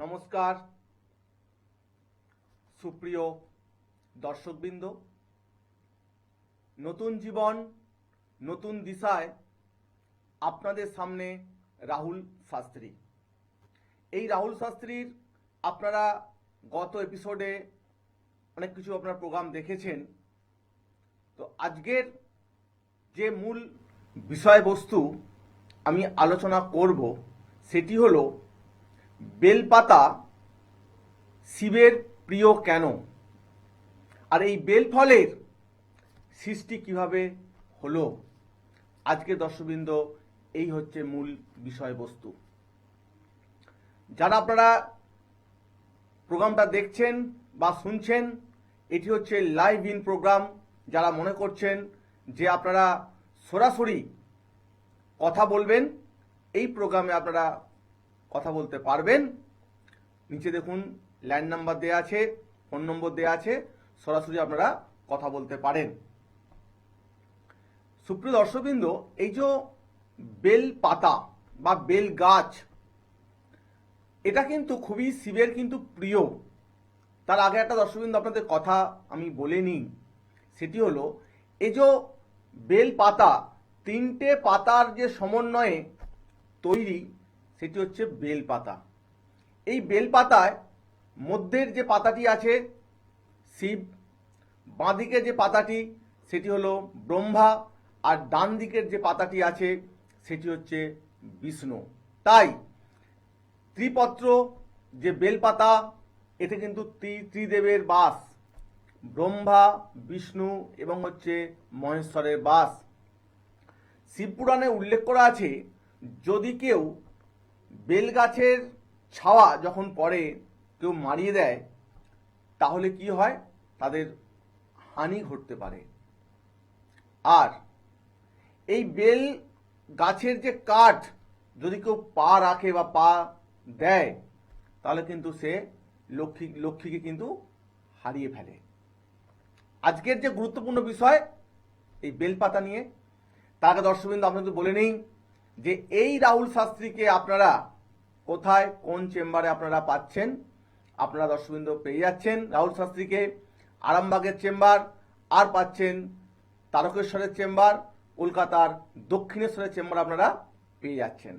নমস্কার সুপ্রিয় দর্শকবৃন্দ, নতুন জীবন নতুন দিশায় আপনাদের সামনে রাহুল শাস্ত্রী। এই রাহুল শাস্ত্রীর আপনারা গত এপিসোডে অনেক কিছু আপনার প্রোগ্রাম দেখেছেন। তো আজকের যে মূল বিষয়বস্তু আমি আলোচনা করব সেটি হলো বেলপাতা শিবের প্রিয় কেন, আর এই বেলফলের সৃষ্টি কিভাবে হলো। আজকে দর্শকবৃন্দ এই হচ্ছে মূল বিষয়বস্তু। যারা আপনারা প্রোগ্রামটা দেখছেন বা শুনছেন, এটি হচ্ছে লাইভ ইন প্রোগ্রাম। যারা মনে করছেন যে আপনারা সরাসরি কথা বলবেন, এই প্রোগ্রামে আপনারা কথা বলতে পারবেন। নিচে দেখুন ল্যান্ড নাম্বার দেওয়া আছে, ফোন নম্বর দেওয়া আছে, সরাসরি আপনারা কথা বলতে পারেন। সুপ্রিয় দর্শকবৃন্দ, এই যে বেল পাতা বা বেল গাছ, এটা কিন্তু খুবই শিবের কিন্তু প্রিয়। তার আগে একটা দর্শকবৃন্দ আপনাদের কথা আমি বলে নিই, সেটি হলো এই যে বেল পাতা, তিনটে পাতার যে সমন্বয়ে তৈরি, সেটি হচ্ছে বেল পাতা। এই বেল পাতায় মধ্যের যে পাতাটি আছে শিব, বাঁদিকে যে পাতাটি সেটি হলো ব্রহ্মা, আর ডান দিকের যে পাতাটি আছে সেটি হচ্ছে বিষ্ণু। তাই ত্রিপত্র যে বেলপাতা, এতে কিন্তু ত্রিদেবের বাস, ব্রহ্মা, বিষ্ণু এবং হচ্ছে মহেশ্বরের বাস। শিবপুরাণে উল্লেখ করা আছে, যদি কেউ বেলগাছের ছাওয়া যখন পড়ে কেউ মারিয়ে দেয়, তাহলে কি হয়, তাদের হানি ঘটতে পারে। আর এই বেল গাছের যে কাঠ যদি কেউ পা রাখে বা পা দেয়, তাহলে কিন্তু সে লক্ষ্মীকে কিন্তু হারিয়ে ফেলে। আজকের যে গুরুত্বপূর্ণ বিষয় এই বেলপাতা নিয়ে, তার আগে দর্শকবৃন্দ আপনাদের বলে নেই যে এই রাহুল শাস্ত্রীকে আপনারা কোথায় কোন চেম্বারে আপনারা পাচ্ছেন। আপনারা দর্শকবৃন্দ পেয়ে যাচ্ছেন রাহুল শাস্ত্রীকে আরামবাগের চেম্বার, আর পাচ্ছেন তারকেশ্বরের চেম্বার, কলকাতার দক্ষিণেশ্বরের চেম্বার আপনারা পেয়ে যাচ্ছেন।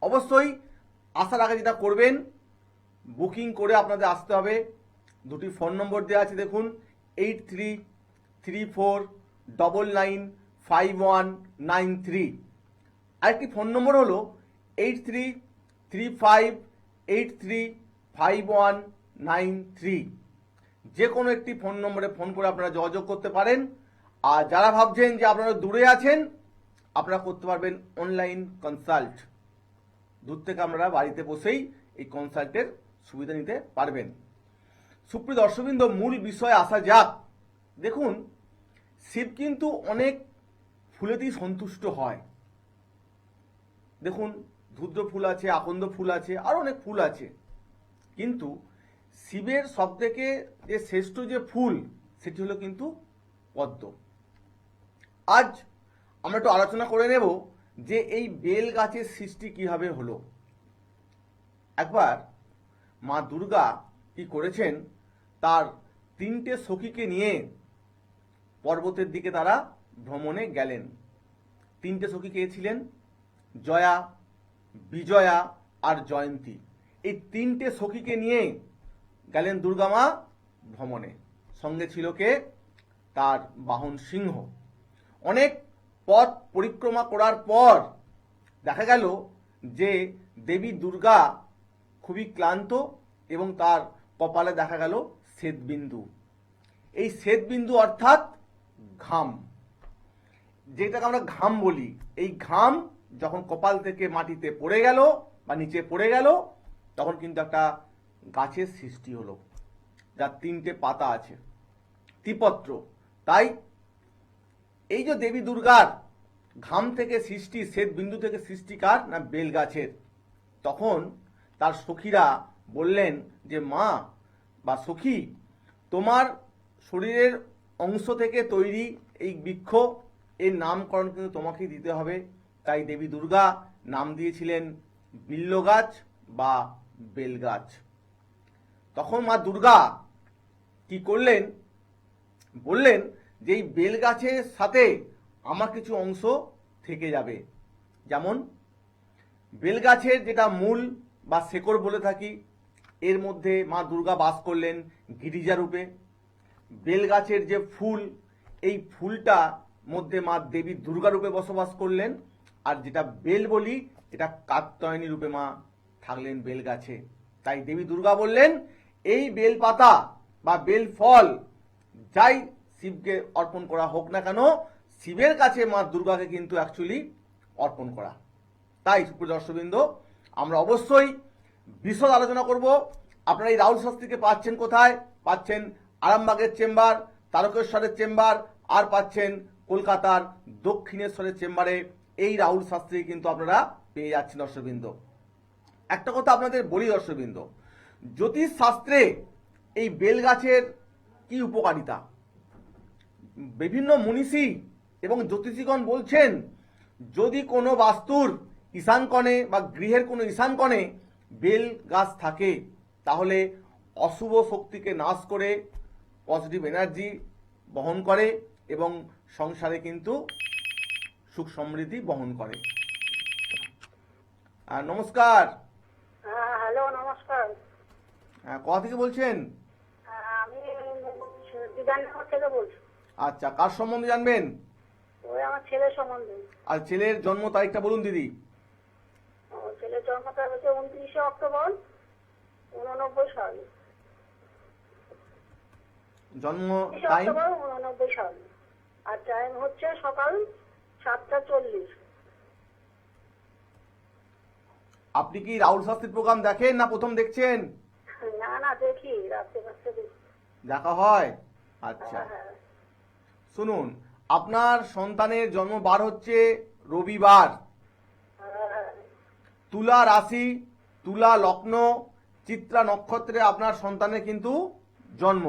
অবশ্যই আসার আগে যেটা করবেন, বুকিং করে আপনাদের আসতে হবে। দুটি ফোন নম্বর দেওয়া আছে, দেখুন 8334995193। আরেকটি ফোন নম্বর হলো 8335835193। যে কোনো একটি ফোন নম্বরে ফোন করে আপনারা যোগাযোগ করতে পারেন। আর যারা ভাবছেন যে আপনারা দূরে আছেন, আপনারা করতে পারবেন অনলাইন কনসাল্ট। দূর থেকে আপনারা বাড়িতে বসেই এই কনসাল্টের সুবিধা নিতে পারবেন। সুপ্রিয় দর্শকবৃন্দ, মূল বিষয়ে আসা যাক। দেখুন, শিব কিন্তু অনেক ফুলেতেই সন্তুষ্ট হয়। দেখুন, ধূদ্র ফুল আছে, আকন্দ ফুল আছে, আর অনেক ফুল আছে, কিন্তু শিবের সবথেকে যে শ্রেষ্ঠ যে ফুল সেটি হলো কিন্তু পদ্ম। আজ আমরা একটু আলোচনা করে নেব যে এই বেল গাছের সৃষ্টি কিভাবে হলো। একবার মা দুর্গা কি করেছেন, তার তিনটে সখীকে নিয়ে পর্বতের দিকে তারা ভ্রমণে গেলেন। তিনটে সখী কে ছিলেন? জয়া, বিজয়া আর জয়ন্তী। এই তিনটে সখীকে নিয়ে গেলেন দুর্গা মা ভ্রমণে। সঙ্গে ছিল কে? তার বাহন সিংহ। অনেক পথ পরিক্রমা করার পর দেখা গেল যে দেবী দুর্গা খুবই ক্লান্ত এবং তার কপালে দেখা গেল শ্বেতবিন্দু। এই শ্বেতবিন্দু অর্থাৎ ঘাম, যেটাকে আমরা ঘাম বলি। এই ঘাম যখন কপাল থেকে মাটিতে পড়ে গেল বা নিচে পড়ে গেল, তখন কিন্তু একটা গাছের সৃষ্টি হলো, যার তিনটে পাতা আছে, ত্রিপত্র। তাই এই যে দেবী দুর্গার ঘাম থেকে সৃষ্টি, শ্বেতবিন্দু থেকে সৃষ্টি কার? না বেল গাছের। তখন তার সখীরা বললেন যে মা বা সখী, তোমার শরীরের অংশ থেকে তৈরি এই বৃক্ষ, এর নামকরণ কিন্তু তোমাকেই দিতে হবে। তাই দেবী দুর্গা নাম দিয়েছিলেন বিল্ল গাছ বা বেল গাছ। তখন মা দুর্গা কি করলেন, বললেন যে এই বেল গাছের সাথে আমার কিছু অংশ থেকে যাবে। যেমন বেল গাছের যেটা মূল বা শেকড় বলে থাকি, এর মধ্যে মা দুর্গা বাস করলেন গিরিজা রূপে। বেল গাছের যে ফুল, এই ফুলটা মধ্যে মা দেবী দুর্গা রূপে বসবাস করলেন। আর যেটা বেল বলি, এটা কাত্যায়নী রূপে মা থাকলেন বেল গাছে। তাই দেবী দুর্গা বললেন এই বেল পাতা বা বেল ফল যাই শিবকে অর্পণ করা হোক না কেন, শিবের কাছে মা দুর্গাকে কিন্তু অ্যাকচুয়ালি অর্পণ করা। তাই সুপ্রিয় দর্শকবৃন্দ, আমরা অবশ্যই বিশদ আলোচনা করব। আপনারা এই রাহুল শাস্ত্রীকে পাচ্ছেন কোথায়? পাচ্ছেন আরামবাগের চেম্বার, তারকেশ্বরের চেম্বার, আর পাচ্ছেন কলকাতার দক্ষিণেশ্বরের চেম্বারে। এই রাহুল শাস্ত্রী কিন্তু আপনারা পেয়ে যাচ্ছেন দর্শকবৃন্দ। একটা কথা আপনাদের বলি দর্শকবৃন্দ, জ্যোতিষ শাস্ত্রে এই বেল গাছের কি উপকারিতা, বিভিন্ন মনীষী এবং জ্যোতিষীগণ বলছেন যদি কোনো বাস্তুর ঈশান কোণে বা গৃহের কোনো ঈশান কোণে বেল গাছ থাকে তাহলে অশুভ শক্তিকে নাশ করে পজিটিভ এনার্জি বহন করে এবং সংসারে কিন্তু সুখ সমৃদ্ধি বহন করে। নমস্কার। হ্যালো, নমস্কার। কোথা থেকে বলছেন? আমি বিধাননগর থেকে বলছি। আচ্ছা, কার সম্বন্ধে জানবেন? ওই আমার ছেলের সম্বন্ধে। আর ছেলের জন্ম তারিখটা বলুন দিদি। ছেলের জন্ম তারিখ হচ্ছে 29শে অক্টোবর 89 সাল। জন্ম টাইম? 89 সাল। আর টাইম হচ্ছে সকাল 7:40। আপনি কি রাহুল শাস্ত্রীর প্রোগ্রাম দেখেন না প্রথম দেখছেন? না না, দেখি, রাত্রে দেখি। দেখা হয়? আচ্ছা, হ্যাঁ। শুনুন, আপনার সন্তানের জন্ম বার হচ্ছে রবিবার। তুলা রাশি, তুলা লগ্ন, চিত্রা নক্ষত্রে আপনার সন্তানের কিন্তু জন্ম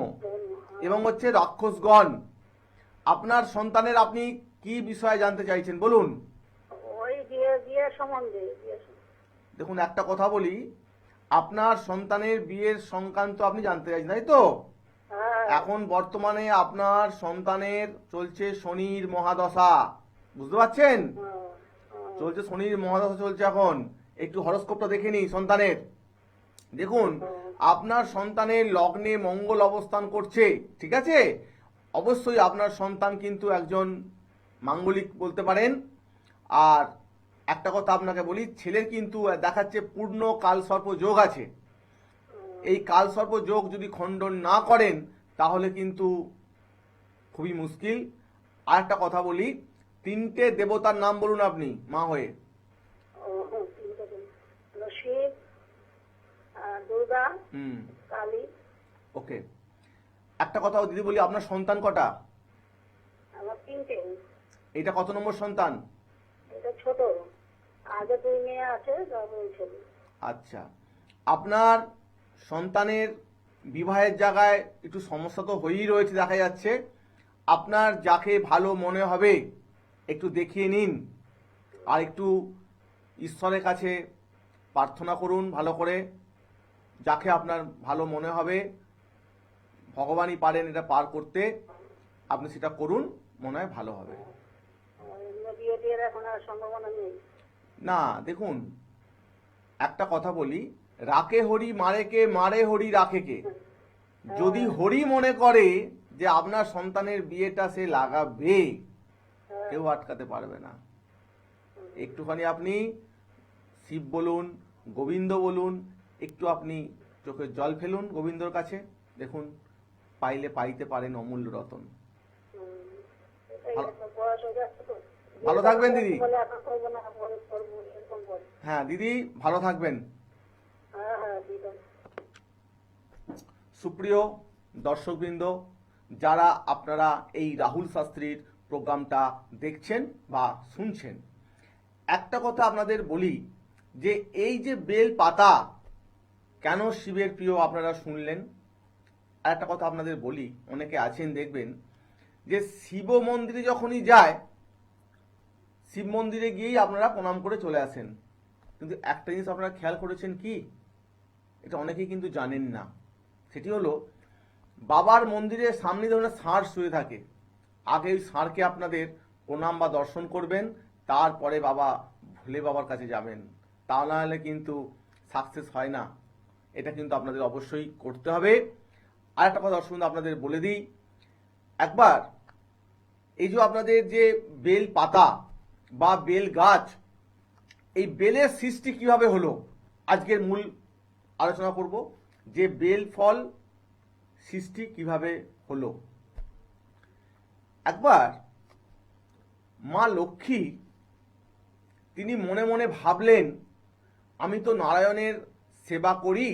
এবং হচ্ছে রাক্ষসগণ। আপনার সন্তানের আপনি কি বিষয়ে জানতে চাইছেন বলুন? ওই বিয়ের সম্বন্ধে। দেখুন, একটা কথা বলি, আপনার সন্তানের বিয়ের সংক্রান্ত আপনি জানতে চাইছেন, তাই তো? এখন বর্তমানে আপনার সন্তানের চলছে শনির মহাদশা, বুঝতে পারছেন? চলছে শনির মহাদশা চলছে এখন। একটু হরস্কোপটা দেখে নিই সন্তানের। দেখুন, আপনার সন্তানের লগ্নে মঙ্গল অবস্থান করছে, ঠিক আছে? অবশ্যই আপনার সন্তান কিন্তু একজন মাঙ্গলিক বলতে পারেন। আর একটা কথা আপনাকে বলি, ছেলের কিন্তু দেখাচ্ছে পূর্ণ কালসর্প যোগ আছে। এই কালসর্প যোগ যদি খণ্ডন না করেন তাহলে কিন্তু খুবই মুশকিল। আর একটা কথা বলি, 3টে দেবতার নাম বলুন আপনি মা হয়ে। শিব, দুর্গা, কালী। ওকে, একটা কথা দিদি বলি, আপনার সন্তান কটা? আমার 3টে। এটা কত নম্বর সন্তান? এটা ছোট, আগে 2 মেয়ে আছে, তারপরে ছেলে। আচ্ছা, আপনার সন্তানের বিবাহের জায়গায় একটু সমস্যা তো হয়েই রয়েছে দেখা যাচ্ছে। আপনার যাকে ভালো মনে হবে একটু দেখিয়ে নিন, আর একটু ঈশ্বরের কাছে প্রার্থনা করুন ভালো করে। যাকে আপনার ভালো মনে হবে, ভগবানই পারেন এটা পার করতে, আপনি সেটা করুন, মনে হয় ভালো হবে। বিয়ে এখন আর সম্ভাবনা নেই। না, দেখুন, একটা কথা বলি, রাকে হরি মারে কে, মারে হরি রাখে কে। যদি হরি মনে করে যে আপনার সন্তানের বিয়েটা সে লাগাবে, কেউ আটকাতে পারবে না। একটুখানি আপনি শিব বলুন, গোবিন্দ বলুন, একটু আপনি চোখের জল ফেলুন গোবিন্দর কাছে, দেখুন পাইলে পাইতে পারেন অমূল্য রতন। ভালো থাকবেন দিদি। হ্যাঁ দিদি, ভালো থাকবেন। সুপ্রিয় দর্শকবৃন্দ, যারা আপনারা এই রাহুল শাস্ত্রীর প্রোগ্রামটা দেখছেন বা শুনছেন, একটা কথা আপনাদের বলি যে এই যে বেল পাতা কেন শিবের প্রিয় আপনারা শুনলেন। আর একটা কথা আপনাদের বলি, অনেকে আছেন দেখবেন যে শিব মন্দিরে যখনই যায়, শিব মন্দিরে গিয়েই আপনারা প্রণাম করে চলে আসেন, কিন্তু একটা জিনিস আপনারা খেয়াল করেছেন কি, এটা অনেকেই কিন্তু জানেন না। সেটি হলো বাবার মন্দিরের সামনে ধরুন ষাঁড় শুয়ে থাকে, আগে ওই ষাঁড়কে আপনাদের প্রণাম বা দর্শন করবেন, তারপরে বাবা ভোলে বাবার কাছে যাবেন। তা না হলে কিন্তু সাকসেস হয় না। এটা কিন্তু আপনাদের অবশ্যই করতে হবে। আর একটা কথা দর্শক আপনাদের বলে দিই, একবার এই যে আপনাদের যে বেল পাতা বা বেল গাছ, এই বেলের সৃষ্টি কিভাবে হলো আজকের মূল আলোচনা করব, যে বেল ফল সৃষ্টি কিভাবে হলো। একবার মা লক্ষ্মী তিনি মনে মনে ভাবলেন, আমি তো নারায়ণের সেবা করি,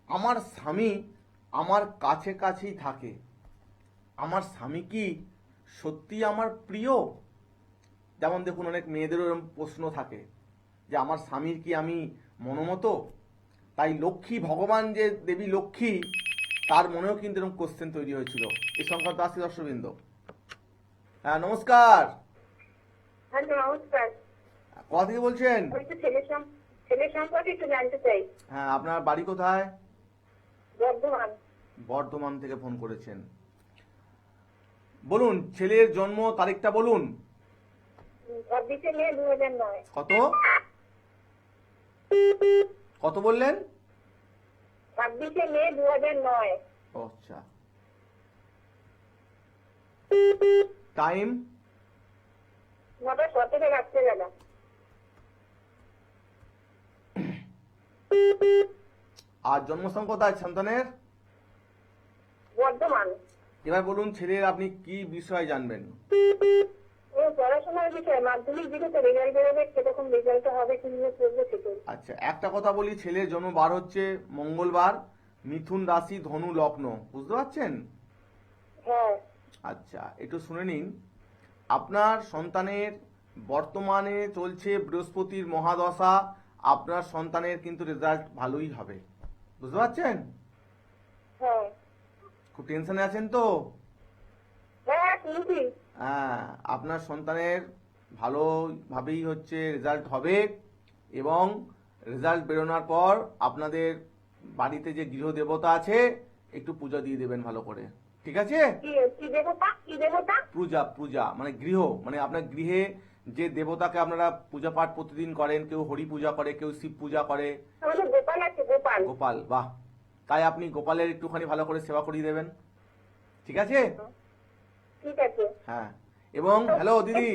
আমার স্বামী আমার কাছে কাছেই থাকে, আমার স্বামী কি সত্যি আমার প্রিয়? যেমন দেখুন অনেক মেয়েদেরও এরকম প্রশ্ন থাকে যে আমার স্বামীর কি আমি মনোমতো? তাই লক্ষ্মী ভগবান যে দেবী লক্ষ্মী, তার মনেও কিন্তু এরকম কোশ্চেন তৈরি হয়েছিল। এই সংক্রান্ত আসি দর্শকবৃন্দ। হ্যাঁ নমস্কার। হ্যালো, নমস্কার। কোথা থেকে বলছেন? আমি তো ছেলে সম্পর্কে একটু জানতে চাই। হ্যাঁ, আপনার বাড়ি কোথায়? বর্ধমান। বর্ধমান থেকে ফোন করেছেন। বলুন ছেলের জন্ম তারিখটা বলুন। 26 মে 2009। কত কত বললেন? 26 মে 2009। আচ্ছা। টাইম? 9:17 রাত্রেবেলা। আর জন্মস্থান কোথায় সন্তানের? বর্ধমান। এবার বলুন ছেলের আপনি কি বিষয় জানবেন? ও পড়াশোনার বিষয়, মাধ্যমিক দিকে রেজাল্ট বেরোবে, কিরকম রেজাল্ট হবে, কিভাবে পড়বে সেটাই। আচ্ছা, একটা কথা বলি, ছেলের জন্ম বার হচ্ছে মঙ্গলবার, মিথুন রাশি, ধনু লগ্ন, বুঝতে পারছেন? হ্যাঁ। আচ্ছা, একটু শুনে নিন। আপনার সন্তানের বর্তমানে চলছে বৃহস্পতির মহাদশা, আপনার সন্তানের কিন্তু রেজাল্ট ভালোই হবে, বুঝতে পারছেন? হ্যাঁ। খুব টেনশনে আছেন তো? হ্যাঁ, শুনছি। হ্যাঁ, আপনার সন্তানের ভালোভাবেই হচ্ছে রেজাল্ট হবে, এবং রেজাল্ট বেরোনোর পর আপনাদের বাড়িতে যে গৃহদেবতা আছে একটু পূজা দিয়ে দেবেন ভালো করে, ঠিক আছে? কি দেবতা? কি দেবতা? পূজা পূজা মানে গৃহ, মানে আপনার গৃহে যে দেবতাকে আপনারা পূজা পাঠ প্রতিদিন করেন, কেউ হরি পূজা করে, কেউ শিব পূজা করে। আমাদের গোপাল আছে, গোপাল। গোপাল, বাহ। তাই আপনি গোপালের একটুখানি ভালো করে সেবা করিয়ে দেবেন, ঠিক আছে? ঠিক আছে। হ্যাঁ, এবং হ্যালো দিদি,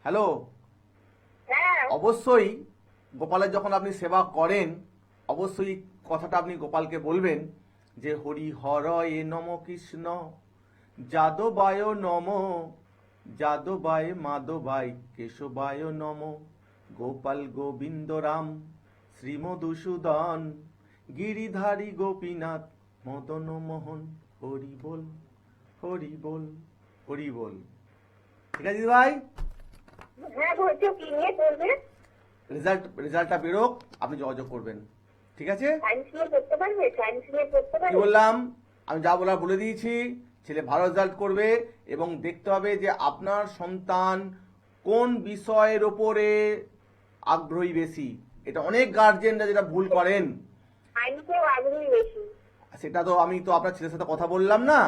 হ্যালো, হ্যাঁ। অবশ্যই গোপালের যখন আপনি সেবা করেন, অবশ্যই কথাটা আপনি গোপালকে বলবেন যে হরি হরয়ে নম কৃষ্ণ, যাদবায় নম, যাদবায় মাধবায় কেশবায় নম, গোপাল গোবিন্দ রাম শ্রীমধুসূদন, গিরিধারী গোপীনাথ মদন মোহন, হরি বল হরি বল হরি বল। ঠিক আছে দিদি ভাই? হ্যাঁ, বলছো কি নিয়ে পড়বে? রেজাল্টটা বেরোক, আপনি যোগাযোগ করবেন, ঠিক আছে? সায়েন্স নিয়ে পড়তে পারবে? সায়েন্স নিয়ে পড়তে কি পারবে? বললাম? আমি যা বলার বলে দিয়েছি। ছেলে ভালো রেজাল্ট করবে, এবং দেখতে হবে যে আপনার সন্তান কোন বিষয়ের ওপরে আগ্রহী বেশি। এটা অনেক গার্জেনরা যেটা ভুল করেন, সায়েন্সেও আগ্রহী বেশি। সেটা তো আমি তো আপনার ছেলের সাথে কথা বললাম না,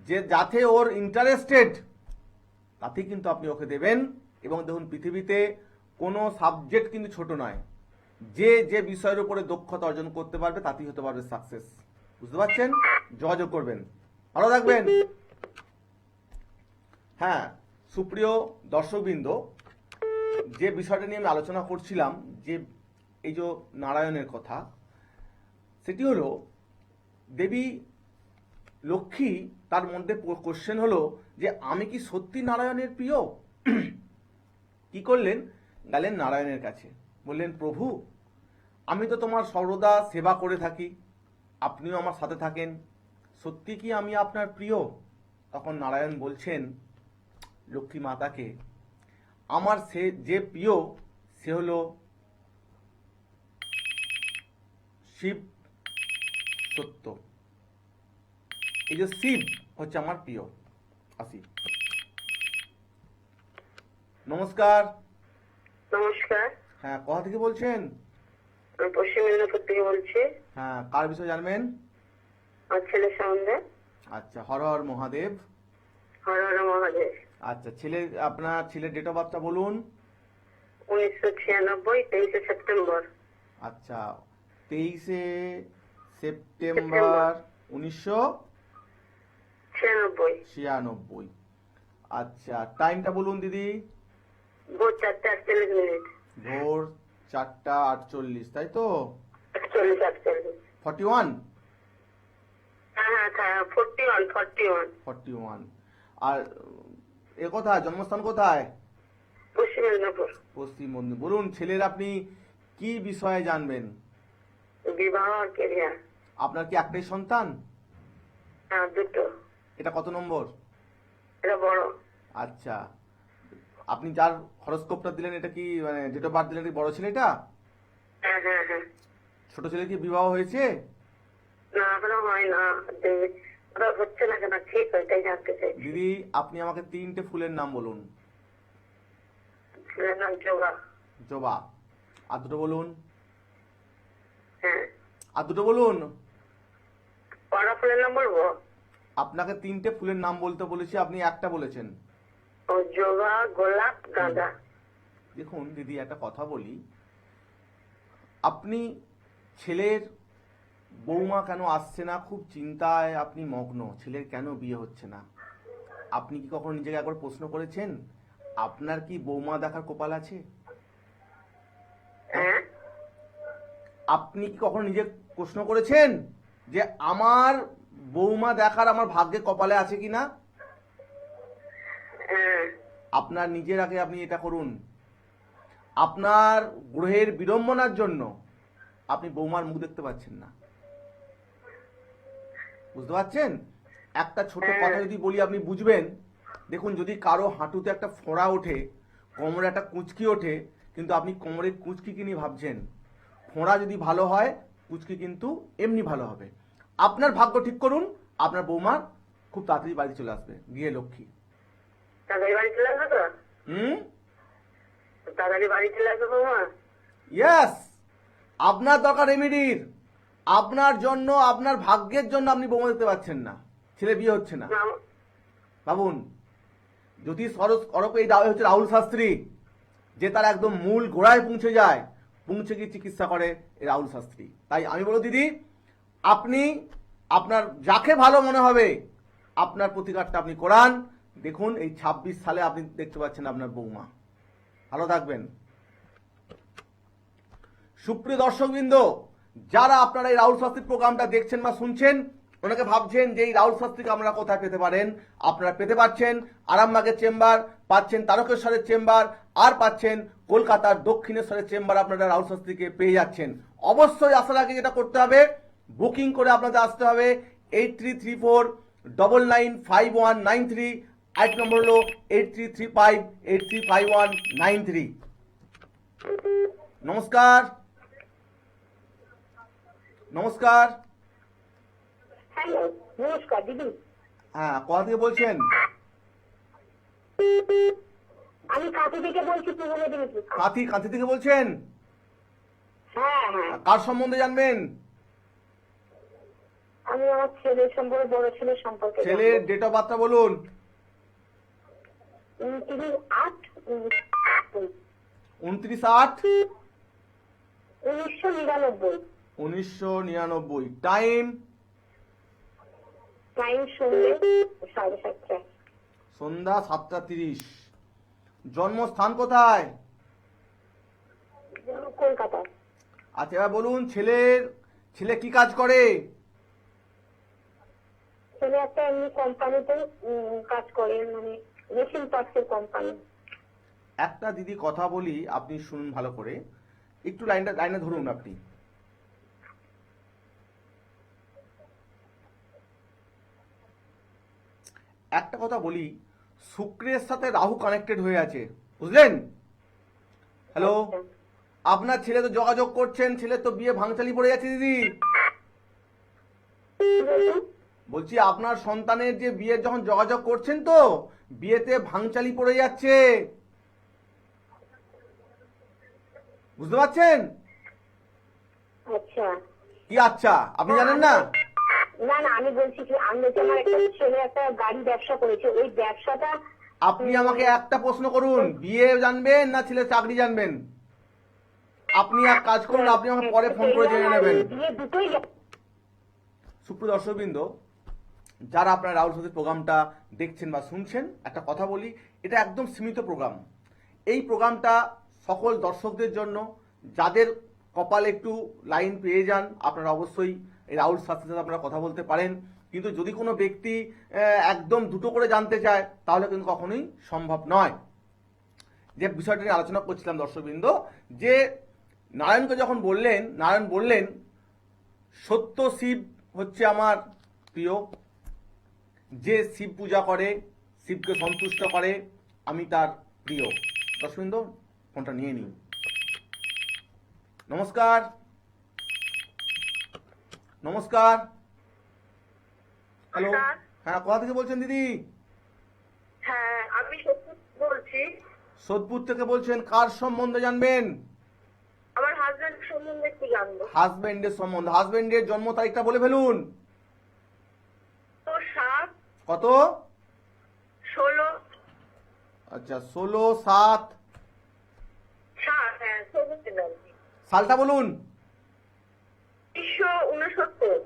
যে যাতে ওর ইন্টারেস্টেড তাতেই কিন্তু আপনি ওকে দেবেন। এবং দেখুন পৃথিবীতে কোনো সাবজেক্ট কিন্তু ছোট নয়, যে যে বিষয়ের উপরে দক্ষতা অর্জন করতে পারবে তাতেই হতে পারবে সাকসেস, বুঝতে পারছেন? যোগাযোগ করবেন, ভালো থাকবেন। হ্যাঁ, সুপ্রিয় দর্শকবৃন্দ, যে বিষয়টা নিয়ে আমি আলোচনা করছিলাম, যে এই যে নারায়ণের কথা, সেটি হলো দেবী লক্ষ্মী, তার মধ্যে কোশ্চেন হলো যে আমি কি সত্যি নারায়ণের প্রিয়? কি করলেন? গেলেন নারায়ণের কাছে, বললেন প্রভু আমি তো তোমার সর্বদা সেবা করে থাকি, আপনিও আমার সাথে থাকেন, সত্যি কি আমি আপনার প্রিয়? তখন নারায়ণ বলছেন লক্ষ্মী মাতাকে, আমার সে যে প্রিয় সে হলো শিব সত্য। এই যে শিব হচ্ছে আমার প্রিয়। আসি। নমস্কার। নমস্কার। হ্যাঁ, কোথা থেকে বলছেন? আমি পশ্চিম মেদিনীপুর থেকে বলছি। হ্যাঁ, কার বিষয়ে জানবেন? আমার ছেলের সম্বন্ধে। আচ্ছা, হর হর মহাদেব। হর হর মহাদেব। আচ্ছা, আপনার ছেলের ডেট অফ বার্থটা বলুন। 1996, 23 সেপ্টেম্বর। আচ্ছা, 23 সেপ্টেম্বর 1996। আচ্ছা, টাইমটা বলুন দিদি। ভোর 4:48। ভোর 4:48, তাই তো? 48। 41। হ্যাঁ হ্যাঁ, 41। 41। আর এ কোথায়, জন্মস্থান কোথায়? পশ্চিম মেদিনীপুর। পশ্চিম মেদিনীপুর। বলুন, ছেলের আপনি কি বিষয়ে জানবেন? বিবাহ আর কেরিয়ার। আপনার কি একটাই সন্তান? হ্যাঁ, দুটো। এটা কত নম্বর? এটা বড়। আচ্ছা, আপনি যার হরস্কোপটা দিলেন এটা কি মানে ডেট অফ বার্থ দিলেন, এটা বড় ছেলে? এটা হ্যাঁ হ্যাঁ হ্যাঁ। ছোট ছেলে কি বিবাহ হয়েছে? না, এখনো হয় না। ওরা হচ্ছে না কেন, ঠিক ওইটাই জানতে চাই। দিদি, আপনি আমাকে 3টে ফুলের নাম বলুন। ছেলের নাম জোগা। জবা। আর দুটো বলুন। হ্যাঁ। আর দুটো বলুন। কড়া ফুলের নাম বলবো? আপনাকে 3টে ফুলের নাম বলতে বলেছি, আপনি একটা বলেছেন। ও জবা, গোলাপ, গাঁদা। দেখুন দিদি, একটা কথা বলি, আপনি ছেলের বৌমা কেন আসছে না, খুব চিন্তায় আপনি মগ্ন। ছেলের কেন বিয়ে হচ্ছে না, আপনি কি কখনো নিজেকে একবার প্রশ্ন করেছেন আপনার কি বৌমা দেখার কপাল আছে? হ্যাঁ। আপনি কি কখনো নিজে প্রশ্ন করেছেন যে আমার বৌমা দেখার আমার ভাগ্যে কপালে আছে কিনা? হ্যাঁ। আপনার নিজের আগে আপনি এটা করুন। আপনার গ্রহের বিড়ম্বনার জন্য আপনি বৌমার মুখ দেখতে পাচ্ছেন না, বুঝতে পারছেন? একটা ছোট কথা যদি বলি আপনি বুঝবেন। দেখুন, যদি কারো হাঁটুতে একটা ফোঁড়া ওঠে, কোমরে একটা কুঁচকি ওঠে, কিন্তু আপনি কোমরের কুঁচকিকে নিয়ে ভাবছেন। ফোঁড়া যদি ভালো হয়, কুঁচকি কিন্তু এমনি ভালো হবে। আপনার ভাগ্য ঠিক করুন, আপনার বৌমা খুব তাড়াতাড়ি বাড়ি চলে আসবে, গিয়ে লক্ষ্মী। তাড়াতাড়ি বাড়ি চলে আসবে তো? তাড়াতাড়ি বাড়ি চলে আসবে বৌমা? ইয়েস। আপনার দরকার রেমেডির। আপনার জন্য, আপনার ভাগ্যের জন্য আপনি বৌমা দেখতে পাচ্ছেন না, ছেলে বিয়ে হচ্ছে না। ভাবুন, জ্যোতিষ অরূপ এই হচ্ছে রাহুল শাস্ত্রী, যে তার একদম মূল গোড়ায় পৌঁছে যায়, পৌঁছে গিয়ে চিকিৎসা করে এই রাহুল শাস্ত্রী। তাই আমি বলবো দিদি, আপনি আপনার যাকে ভালো মনে হবে আপনার প্রতিকারটা আপনি করান। দেখুন, এই 26 সালে আপনি দেখতে পাচ্ছেন আপনার বৌমা। ভালো থাকবেন। সুপ্রিয় দর্শকবৃন্দ, যারা আপনারা এই রাহুল শাস্ত্রী প্রোগ্রামটা দেখছেন বা শুনছেন, ওনাকে ভাবছেন যে এই রাহুল শাস্ত্রীকে আমরা কোথায় পেতে পারেন, আপনারা পেতে পাচ্ছেন আরামবাগের চেম্বার, পাচ্ছেন তারকেশ্বরের চেম্বার, আর পাচ্ছেন কলকাতার দক্ষিণেশ্বরের চেম্বার। আপনারা রাহুল শাস্ত্রীকে পেয়ে যাচ্ছেন। অবশ্যই আসার আগে যেটা করতে হবে, বুকিং করে আপনাদের আসতে হবে 8334995193। আরেক নম্বর হলো 8335835193। নমস্কার। নমস্কার। হ্যালো, নমস্কার দিদি। হ্যাঁ, কোথা থেকে বলছেন? আমি কাঁথি থেকে বলছি, পূর্ব মেদিনীপুর। কাঁথি থেকে বলছেন? হ্যাঁ হ্যাঁ। কার সম্বন্ধে জানবেন? আমি আমার ছেলের সম্পর্কে, বড় ছেলের সম্পর্কে। ছেলের ডেট অফ বার্থটা বলুন। 29/8/1999। 1999। টাইম? সন্ধ্যে 7:30। সন্ধ্যা 7:30। জন্মস্থান কোথায়? কলকাতা। আচ্ছা, এবার বলুন, ছেলে কি কাজ করে? ছেলে একটা এমনি কোম্পানিতে কাজ করে, মানে মেশিন পার্টসের কোম্পানি। একটা দিদি কথা বলি, আপনি শুনুন ভালো করে, একটু লাইনে ধরুন আপনি। একটা কথা বলি, শুক্রের সাথে রাহু কানেক্টেড হয়ে আছে, বুঝলেন? হ্যালো, আপনার ছেলে তো যোগাযোগ করছেন, ছেলে তো বিয়ে ভাঙচালি পড়ে যাচ্ছে দিদি। বলছি, আপনার সন্তানের যে বিয়ের যখন যোগাযোগ করছেন, তো বিয়েতে ভাঙচালি পড়ে যাচ্ছে, বুঝতে পারছেন? আচ্ছা। কি আচ্ছা, আপনি জানেন না? না না, আমি বলছি কি, আমি বলছি আমার একটা ছেলে একটা গাড়ি ব্যবসা করেছে, ওই ব্যবসাটা। আপনি আমাকে একটা প্রশ্ন করুন, বিয়ে জানবেন না ছেলে চাকরি জানবেন? আপনি এক কাজ করুন, আপনি আমাকে পরে ফোন করে জেনে নেবেন। বিয়ে দুটোই সুপ্রিয় দর্শকবৃন্দ, যারা আপনারা রাহুল সাথী প্রোগ্রামটা দেখছেন বা শুনছেন, একটা কথা বলি, এটা একদম সীমিত প্রোগ্রাম। এই প্রোগ্রামটা সকল দর্শকদের জন্য, যাদের কপালে একটু লাইন পেয়ে যান, আপনারা অবশ্যই এই রাহুল সাথীর সাথে আপনারা কথা বলতে পারেন। কিন্তু যদি কোনো ব্যক্তি একদম দুটো করে জানতে চায়, তাহলে কিন্তু কখনোই সম্ভব নয়। যে বিষয়টা নিয়ে আলোচনা করছিলাম দর্শকবৃন্দ, যে নারায়ণকে যখন বললেন, নারায়ণ বললেন সত্য শিব হচ্ছে আমার প্রিয়, যে শিব পূজা করে, শিবকে সন্তুষ্ট করে, আমি তার প্রিয়। দর্শকবৃন্দ, ফোনটা নিয়ে নিই। নমস্কার, নমস্কার। হ্যালো, হ্যাঁ, কোথা থেকে বলছেন দিদি? হ্যাঁ, আমি সত্যি বলছি। সোদপুর থেকে বলছেন, কার সম্বন্ধে জানবেন? আমার হাজবেন্ড সম্বন্ধে একটু জানবো। হাজবেন্ডের সম্বন্ধে। হাজবেন্ডের জন্ম তারিখটা বলে ফেলুন। তো 7 কত? 16 আচ্ছা, 16/7। 7, হ্যাঁ 16 সালটা বলুন। 1969।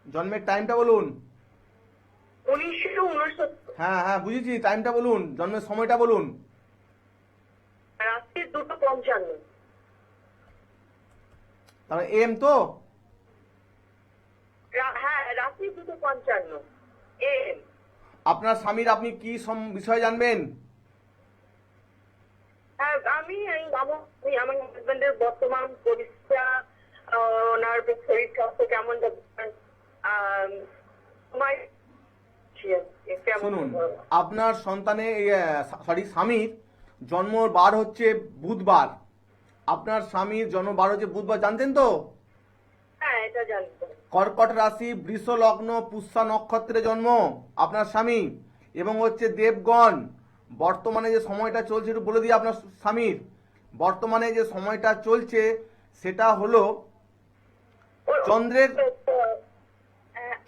জন্মের টাইমটা বলুন। 1969, হ্যাঁ হ্যাঁ, বুঝেছি, টাইমটা বলুন, জন্মের সময়টা বলুন। রাত্রি 2:55। তাহলে এম তো? হ্যাঁ, রাত্রি 2:55 AM। আপনার স্বামীর আপনি কি বিষয় জানবেন? হ্যাঁ, আমি আমার হাজবেন্ডের বর্তমান পরিস্থিতি, ওনার শরীর স্বাস্থ্য কেমন যাচ্ছে, শুনুন, আপনার সন্তানের স্বামীর জন্ম বার হচ্ছে বুধবার। আপনার স্বামীর জন্ম বার হচ্ছে বুধবার, জানতেন তো? হ্যাঁ, এটা জানতো। কর্কট রাশি, বৃষ লগ্ন, পুষ্যা নক্ষত্রে জন্ম আপনার স্বামী, এবং হচ্ছে দেবগণ। বর্তমানে যে সময়টা চলছে একটু বলে দিই আপনার স্বামীর। বর্তমানে যে সময়টা চলছে সেটা হলো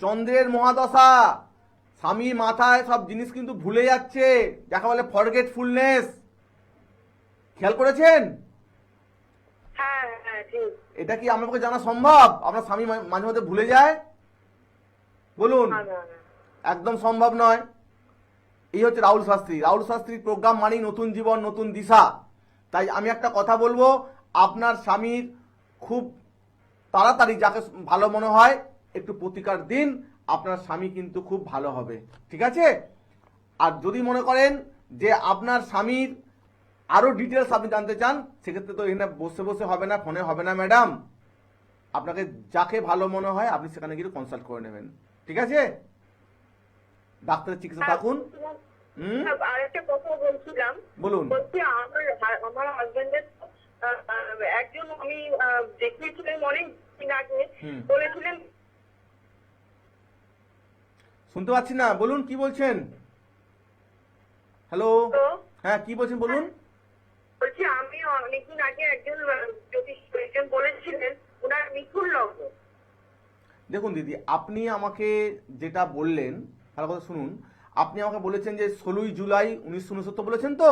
চন্দ্রের মহাদশা। স্বামী মাথায় সব জিনিস কিন্তু ভুলে যাচ্ছে, যাকে বলে ফরগেটফুলনেস। খেয়াল করেছেন? হ্যাঁ হ্যাঁ, ঠিক। এটা কি আমাকে জানা সম্ভব? আপনার স্বামী মাঝে মাঝে ভুলে যায়? বলুন। না না না, একদম সম্ভব নয়। এই হচ্ছে রাহুল শাস্ত্রী। রাহুল শাস্ত্রীর প্রোগ্রাম মানেই নতুন জীবন, নতুন দিশা। তাই আমি একটা কথা বলবো, আপনার স্বামীর খুব তাড়াতাড়ি যাকে ভালো মনে হয় একটু প্রতিকার দিন, আপনার স্বামী কিন্তু খুব ভালো হবে। ঠিক আছে? আর যদি মনে করেন যে আপনার স্বামীর আরো ডিটেলস আপনি জানতে চান, সেক্ষেত্রে তো এখানে বসে বসে হবে না, ফোনে হবে না ম্যাডাম। আপনাকে যাকে ভালো মনে হয় আপনি সেখানে গিয়ে কনসাল্ট করে নেবেন। ঠিক আছে? ডাক্তারের চিকিৎসা থাকুন। আর একটা কথা বলছিলাম। বলুন। বলছি, আমার হাজবেন্ডের একজন আমি দেখিয়েছিলাম অনেক দিন আগে, বলেছিলেন। শুনতে পাচ্ছি না, বলুন কি বলছেন। হ্যালো, হ্যাঁ কি বলছেন বলুন। বলছি, আমি অনেকদিন আগে একজন জ্যোতিষ বলেছিলেন ওনার মিথুন লগ্ন। দেখুন দিদি, আপনি আমাকে যেটা বললেন ভালো কথা শুনুন। আপনি আমাকে বলেছেন যে 16ই জুলাই 1969 বলেছেন তো?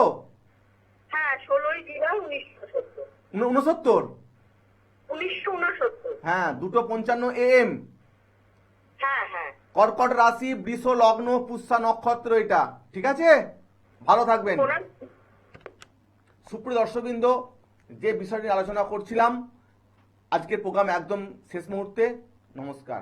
হ্যাঁ, 16ই জুলাই 1969। 1969? হ্যাঁ, 2:55 AM। হ্যাঁ হ্যাঁ। কর্কট রাশি, বৃষ লগ্ন, পুষ্যা নক্ষত্র এটা। ঠিক আছে? ভালো থাকবেন। সুপ্রিয় দর্শকবৃন্দ, যে বিষয়টি আলোচনা করছিলাম, আজকের প্রোগ্রাম একদম শেষ মুহূর্তে। নমস্কার।